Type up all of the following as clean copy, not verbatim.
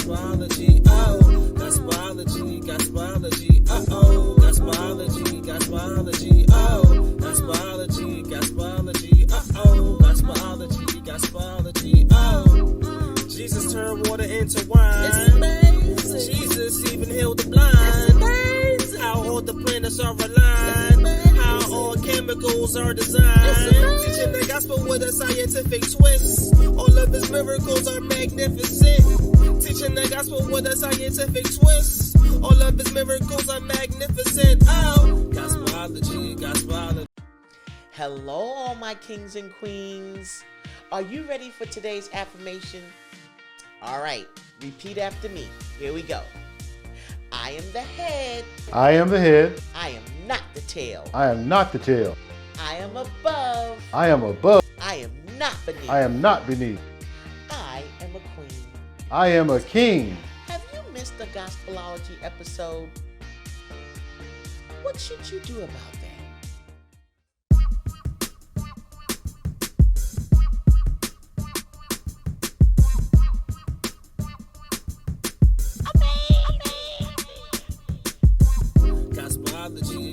Gospelology, oh, Gospelology, Gospelology, uh-oh, Gospelology, Gospelology, oh, Gospelology, Gospelology, uh-oh, Gospelology, Gospelology, oh. Jesus turned water into wine. It's amazing. Jesus even healed the blind. It's amazing. How all the planets are aligned. How all chemicals are designed. Teaching the gospel with a scientific twist. All of his miracles are magnificent. Teaching the gospel with a scientific twist. All of his miracles are magnificent. Oh, Gospelology, Gospelology. Hello, all my kings and queens. Are you ready for today's affirmation? All right, repeat after me. Here we go. I am the head. I am the head. I am not the tail. I am not the tail. I am above. I am above. I am not beneath. I am not beneath. I am a queen. I am a king. Have you missed a Gospelology episode? What should you do about that?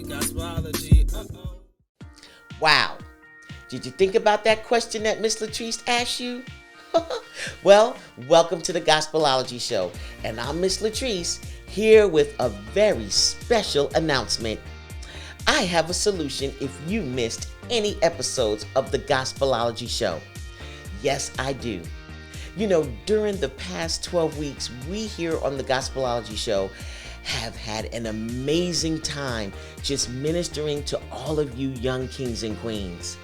Gospelology, uh-oh. Wow. Did you think about that question that Miss Latrice asked you? Well, welcome to the Gospelology Show. And I'm Miss Latrice, here with a very special announcement. I have a solution if you missed any episodes of the Gospelology Show. Yes, I do. You know, during the past 12 weeks, we here on the Gospelology Show have had an amazing time just ministering to all of you young kings and queens.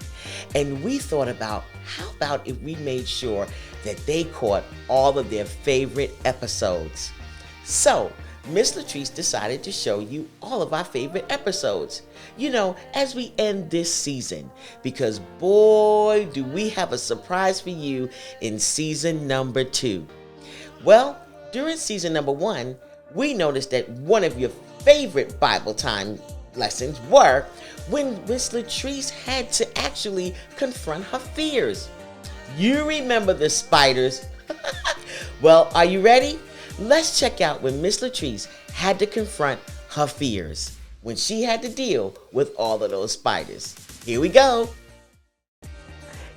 And we thought about, how about if we made sure that they caught all of their favorite episodes? So, Miss Latrice decided to show you all of our favorite episodes, you know, as we end this season, because boy, do we have a surprise for you in season number 2. Well, during season number 1, we noticed that one of your favorite Bible time lessons were when Miss Latrice had to actually confront her fears. You remember the spiders? Well, are you ready? Let's check out when Miss Latrice had to confront her fears, when she had to deal with all of those spiders. Here we go.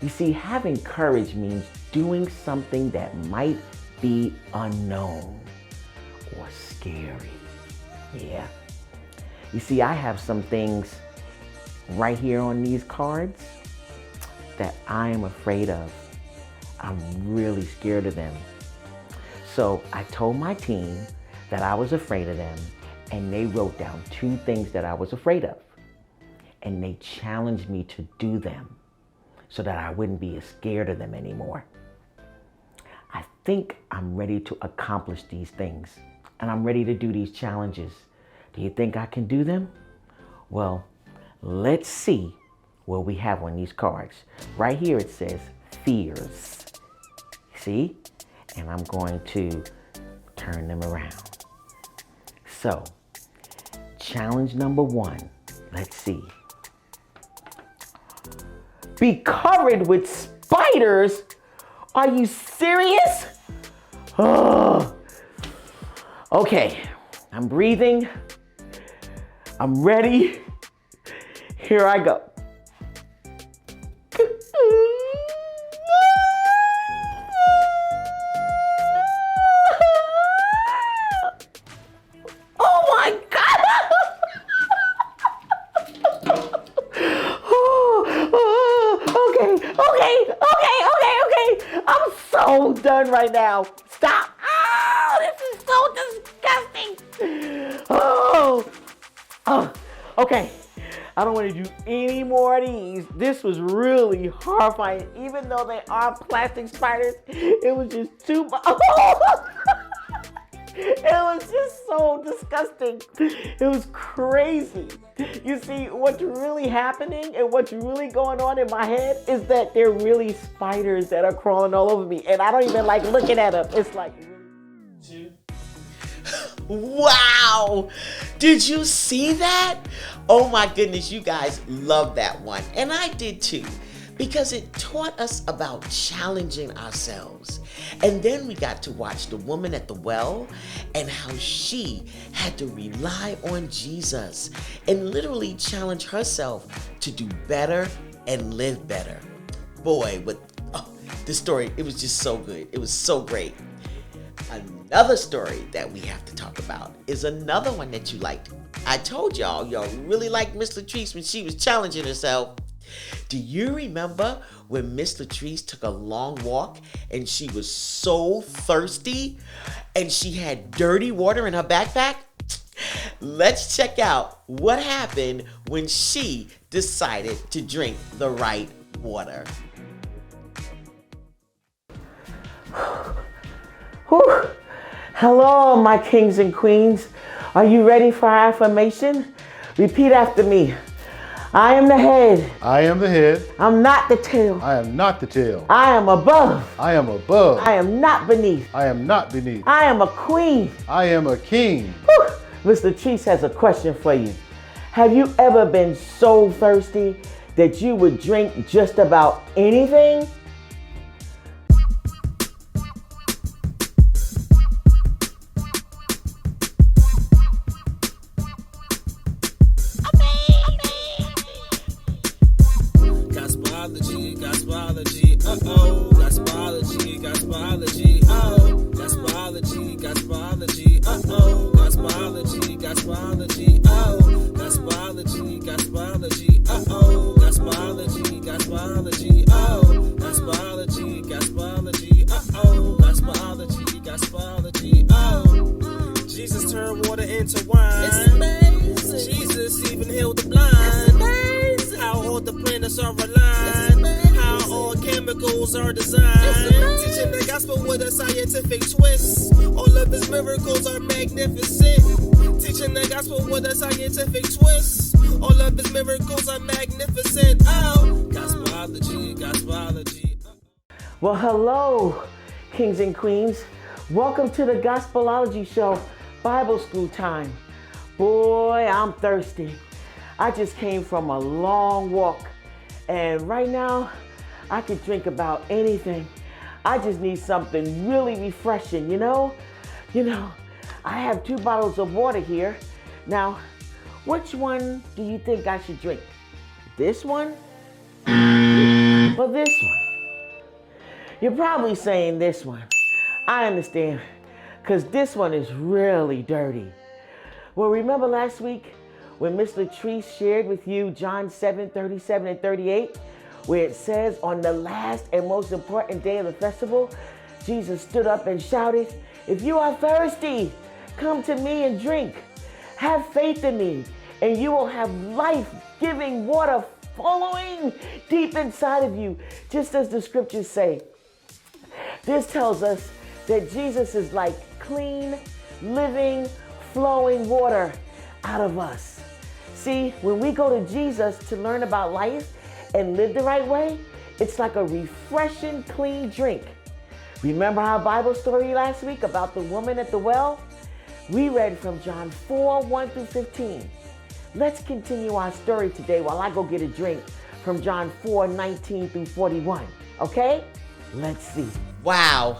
You see, having courage means doing something that might be unknown or scary. Yeah. You see, I have some things right here on these cards that I am afraid of. I'm really scared of them. So I told my team that I was afraid of them, and they wrote down 2 things that I was afraid of. And they challenged me to do them so that I wouldn't be as scared of them anymore. I think I'm ready to accomplish these things, and I'm ready to do these challenges. Do you think I can do them? Well, let's see what we have on these cards. Right here it says fears. See? And I'm going to turn them around. So, challenge number 1. Let's see. Be covered with spiders? Are you serious? Oh. Okay, I'm breathing. I'm ready. Here I go. Oh my God! Okay. I'm so done right now. Stop. Oh, this is so disgusting. Oh, okay. I don't want to do any more of these. This was really horrifying. Even though they are plastic spiders, it was just too much. It was just so disgusting. It was crazy. You see, what's really happening and what's really going on in my head is that they're really spiders that are crawling all over me. And I don't even like looking at them. It's like... Wow! Did you see that? Oh my goodness, you guys love that one. And I did too. because it taught us about challenging ourselves. And then we got to watch the woman at the well and how she had to rely on Jesus and literally challenge herself to do better and live better. Boy, this story, it was just so good. It was so great. Another story that we have to talk about is another one that you liked. I told y'all really liked Miss Latrice when she was challenging herself. Do you remember when Miss Latrice took a long walk and she was so thirsty and she had dirty water in her backpack? Let's check out what happened when she decided to drink the right water. Whew. Hello, my kings and queens. Are you ready for our affirmation? Repeat after me. I am the head. I am the head. I'm not the tail. I am not the tail. I am above. I am above. I am not beneath. I am not beneath. I am a queen. I am a king. Whew. Miss Latrice has a question for you. Have you ever been so thirsty that you would drink just about anything? Gospelology, uh-oh. Gospelology, oh. Gospelology, uh-oh. Gospelology, oh. Gospelology, uh-oh. Gospelology, oh. Gospelology, uh-oh. Gospelology, oh. Jesus turned water into wine. It's amazing. Jesus even healed the blind. It's amazing. How all the planets are aligned. How all chemicals are designed. Teaching the gospel with a scientific twist. All of his miracles are magnificent. Teaching the gospel with a scientific twist. All of his miracles are magnificent. Oh, gospelology. Well, hello, kings and queens. Welcome to the Gospelology show, Bible school time. Boy, I'm thirsty. I just came from a long walk, and right now I could drink about anything. I just need something really refreshing, you know? I have 2 bottles of water here. Now, which one do you think I should drink? This one or this one? You're probably saying this one. I understand, because this one is really dirty. Well, remember last week when Miss Latrice shared with you John 7:37 and 38, where it says, on the last and most important day of the festival, Jesus stood up and shouted, "If you are thirsty, come to me and drink. Have faith in me, and you will have life-giving water flowing deep inside of you," just as the scriptures say. This tells us that Jesus is like clean, living, flowing water out of us. See, when we go to Jesus to learn about life and live the right way, it's like a refreshing, clean drink. Remember our Bible story last week about the woman at the well? We read from John 4:1-15. Let's continue our story today while I go get a drink from John 4:19-41. Okay? Let's see. Wow,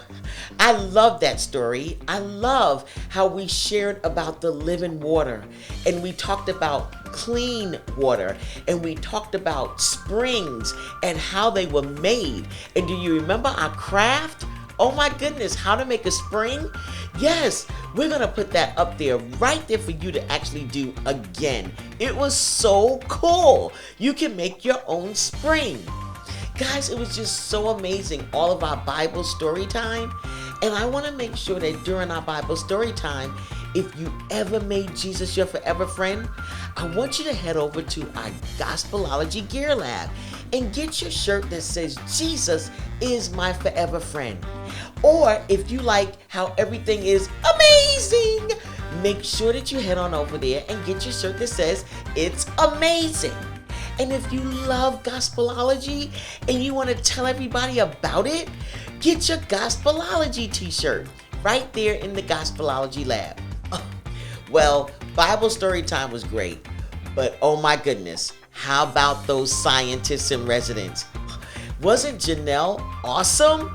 I love that story. I love how we shared about the living water, and we talked about clean water, and we talked about springs and how they were made. And do you remember our craft? Oh my goodness, how to make a spring? Yes, we're gonna put that up there, right there for you to actually do again. It was so cool. You can make your own spring. Guys, it was just so amazing, all of our Bible story time. And I want to make sure that during our Bible story time, if you ever made Jesus your forever friend, I want you to head over to our Gospelology Gear Lab and get your shirt that says, "Jesus is my forever friend." Or if you like how everything is amazing, make sure that you head on over there and get your shirt that says, "It's amazing." And if you love Gospelology and you want to tell everybody about it, get your Gospelology t-shirt right there in the Gospelology lab. Oh, well, Bible story time was great, but oh my goodness, how about those scientists in residence? Wasn't Janelle awesome?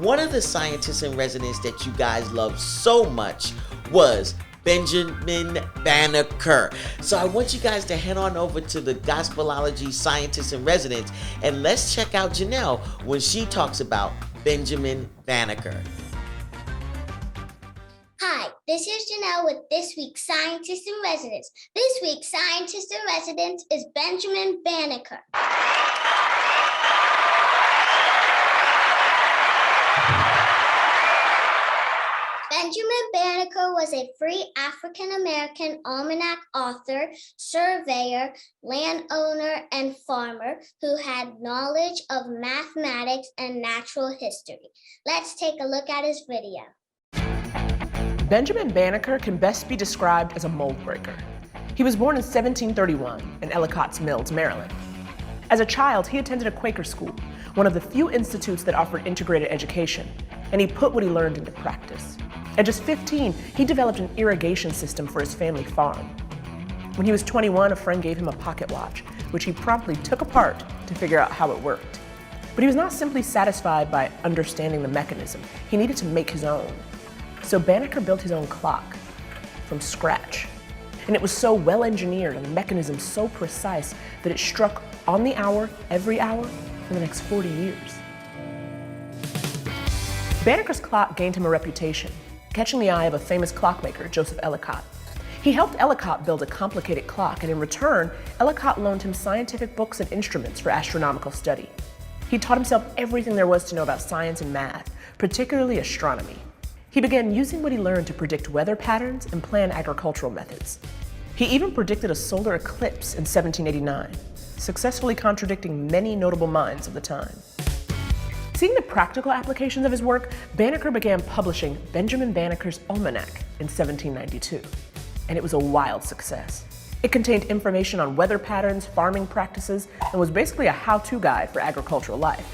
One of the scientists in residence that you guys love so much was Benjamin Banneker. So I want you guys to head on over to the Gospelology Scientist in Residence and let's check out Janelle when she talks about Benjamin Banneker. Hi, this is Janelle with this week's Scientist in Residence. This week's Scientist in Residence is Benjamin Banneker. Benjamin Banneker was a free African-American almanac author, surveyor, landowner, and farmer who had knowledge of mathematics and natural history. Let's take a look at his video. Benjamin Banneker can best be described as a mold breaker. He was born in 1731 in Ellicott's Mills, Maryland. As a child, he attended a Quaker school, one of the few institutes that offered integrated education, and he put what he learned into practice. At just 15, he developed an irrigation system for his family farm. When he was 21, a friend gave him a pocket watch, which he promptly took apart to figure out how it worked. But he was not simply satisfied by understanding the mechanism. He needed to make his own. So Banneker built his own clock from scratch. And it was so well engineered and the mechanism so precise that it struck on the hour, every hour, for the next 40 years. Banneker's clock gained him a reputation, catching the eye of a famous clockmaker, Joseph Ellicott. He helped Ellicott build a complicated clock, and in return, Ellicott loaned him scientific books and instruments for astronomical study. He taught himself everything there was to know about science and math, particularly astronomy. He began using what he learned to predict weather patterns and plan agricultural methods. He even predicted a solar eclipse in 1789, successfully contradicting many notable minds of the time. Seeing the practical applications of his work, Banneker began publishing Benjamin Banneker's Almanac in 1792, and it was a wild success. It contained information on weather patterns, farming practices, and was basically a how-to guide for agricultural life.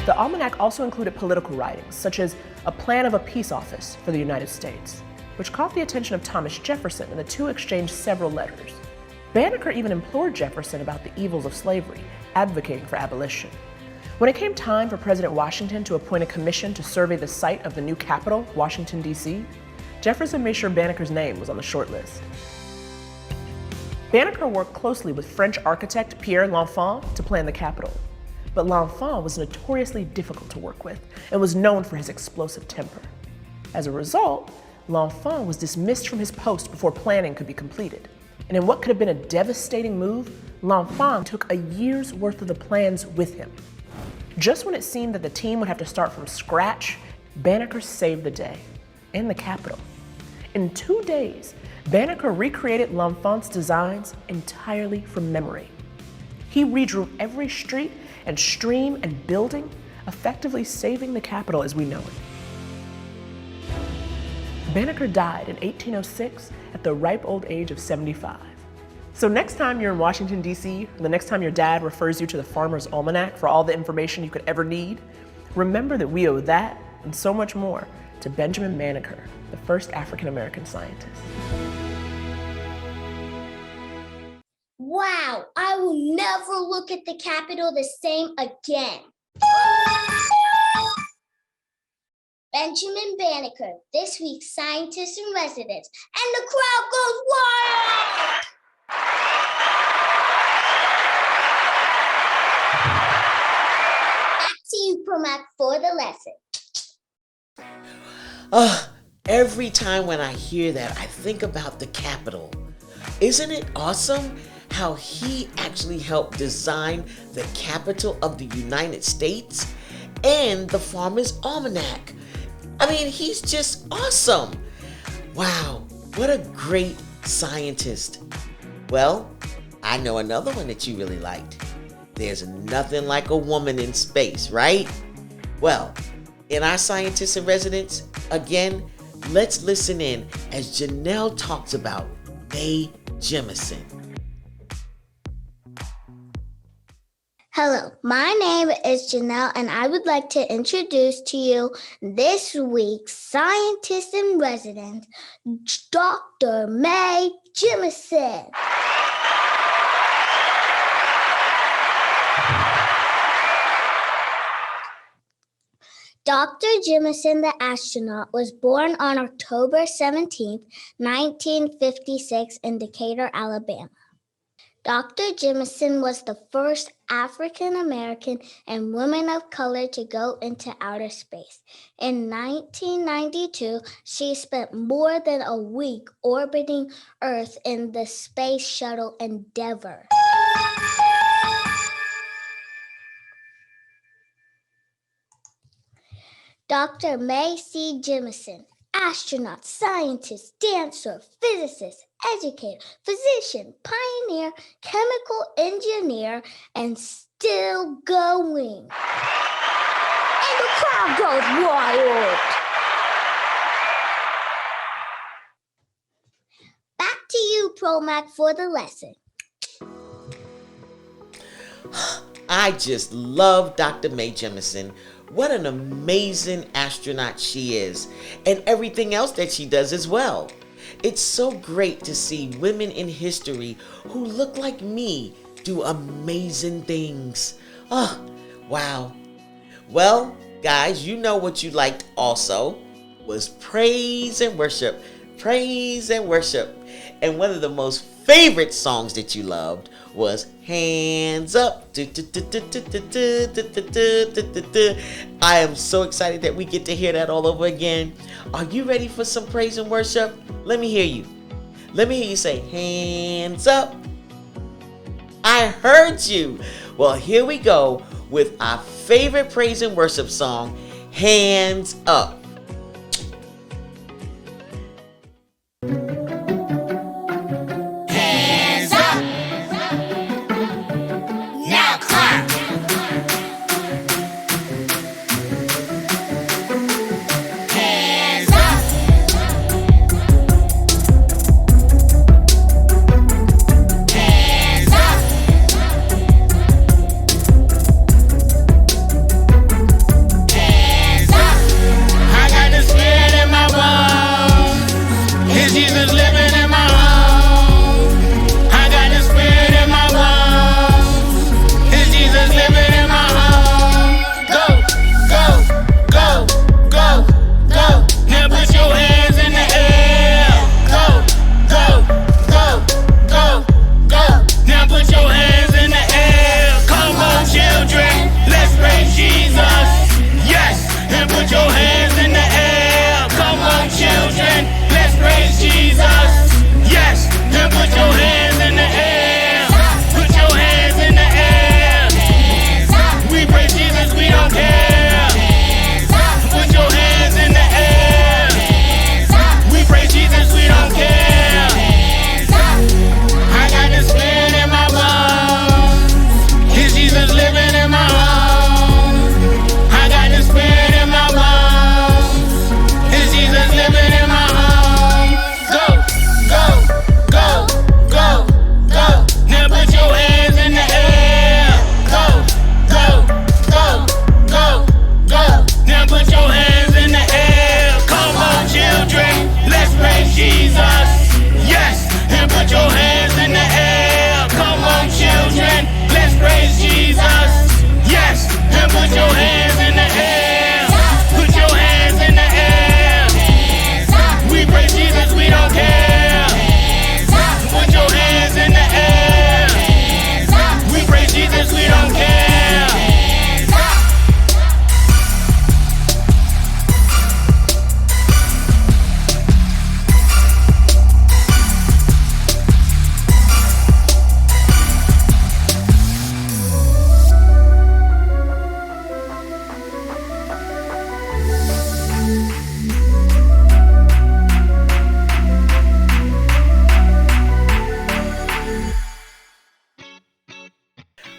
The Almanac also included political writings, such as a plan of a peace office for the United States, which caught the attention of Thomas Jefferson, and the two exchanged several letters. Banneker even implored Jefferson about the evils of slavery, advocating for abolition. When it came time for President Washington to appoint a commission to survey the site of the new capital, Washington D.C., Jefferson made sure Banneker's name was on the short list. Banneker worked closely with French architect Pierre L'Enfant to plan the capital. But L'Enfant was notoriously difficult to work with and was known for his explosive temper. As a result, L'Enfant was dismissed from his post before planning could be completed. And in what could have been a devastating move, L'Enfant took a year's worth of the plans with him. Just when it seemed that the team would have to start from scratch, Banneker saved the day and the capital. In 2 days, Banneker recreated L'Enfant's designs entirely from memory. He redrew every street and stream and building, effectively saving the capital as we know it. Banneker died in 1806 at the ripe old age of 75. So next time you're in Washington, D.C., or the next time your dad refers you to the Farmer's Almanac for all the information you could ever need, remember that we owe that and so much more to Benjamin Banneker, the first African-American scientist. Wow, I will never look at the Capitol the same again. Benjamin Banneker, this week's Scientist in Residence, and the crowd goes wild! Back to you, Promac, for the lesson. Every time when I hear that, I think about the Capitol. Isn't it awesome how he actually helped design the capital of the United States and the Farmer's Almanac? I mean, he's just awesome. Wow, what a great scientist. Well, I know another one that you really liked. There's nothing like a woman in space, right? Well, in our Scientist in Residence, again, let's listen in as Janelle talks about Mae Jemison. Hello, my name is Janelle, and I would like to introduce to you this week's Scientist in Residence, Dr. Mae Jemison. Dr. Jemison, the astronaut, was born on October 17, 1956 in Decatur, Alabama. Dr. Jemison was the first African American and woman of color to go into outer space. In 1992, she spent more than a week orbiting Earth in the Space Shuttle Endeavour. Dr. Mae Jemison, astronaut, scientist, dancer, physicist, educator, physician, pioneer, chemical engineer, and still going. And the crowd goes wild. Back to you, Promac, for the lesson. I just love Dr. Mae Jemison. What an amazing astronaut she is, and everything else that she does as well. It's so great to see women in history who look like me do amazing things. Oh, wow. Well, guys, you know what you liked also was praise and worship. Praise and worship. And one of the most favorite songs that you loved was Hands Up. I am so excited that we get to hear that all over again. Are you ready for some praise and worship? Let me hear you. Let me hear you say, hands up. I heard you. Well, here we go with our favorite praise and worship song, Hands Up.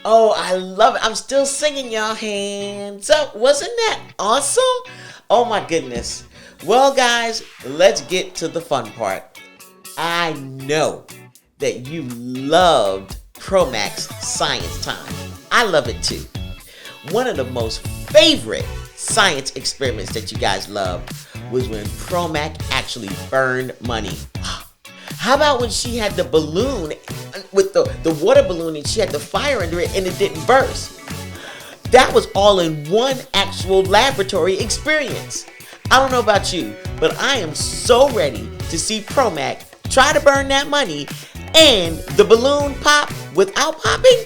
Oh, I love it. I'm still singing, y'all. Hands up. Wasn't that awesome? Oh my goodness. Well, guys, let's get to the fun part. I know that you loved Promac's Science Time. I love it too. One of the most favorite science experiments that you guys loved was when Promac actually burned money. How about when she had the balloon with the water balloon and she had the fire under it and it didn't burst? That was all in one actual laboratory experience. I don't know about you, but I am so ready to see Promac try to burn that money and the balloon pop without popping.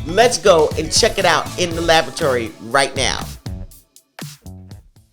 Let's go and check it out in the laboratory right now.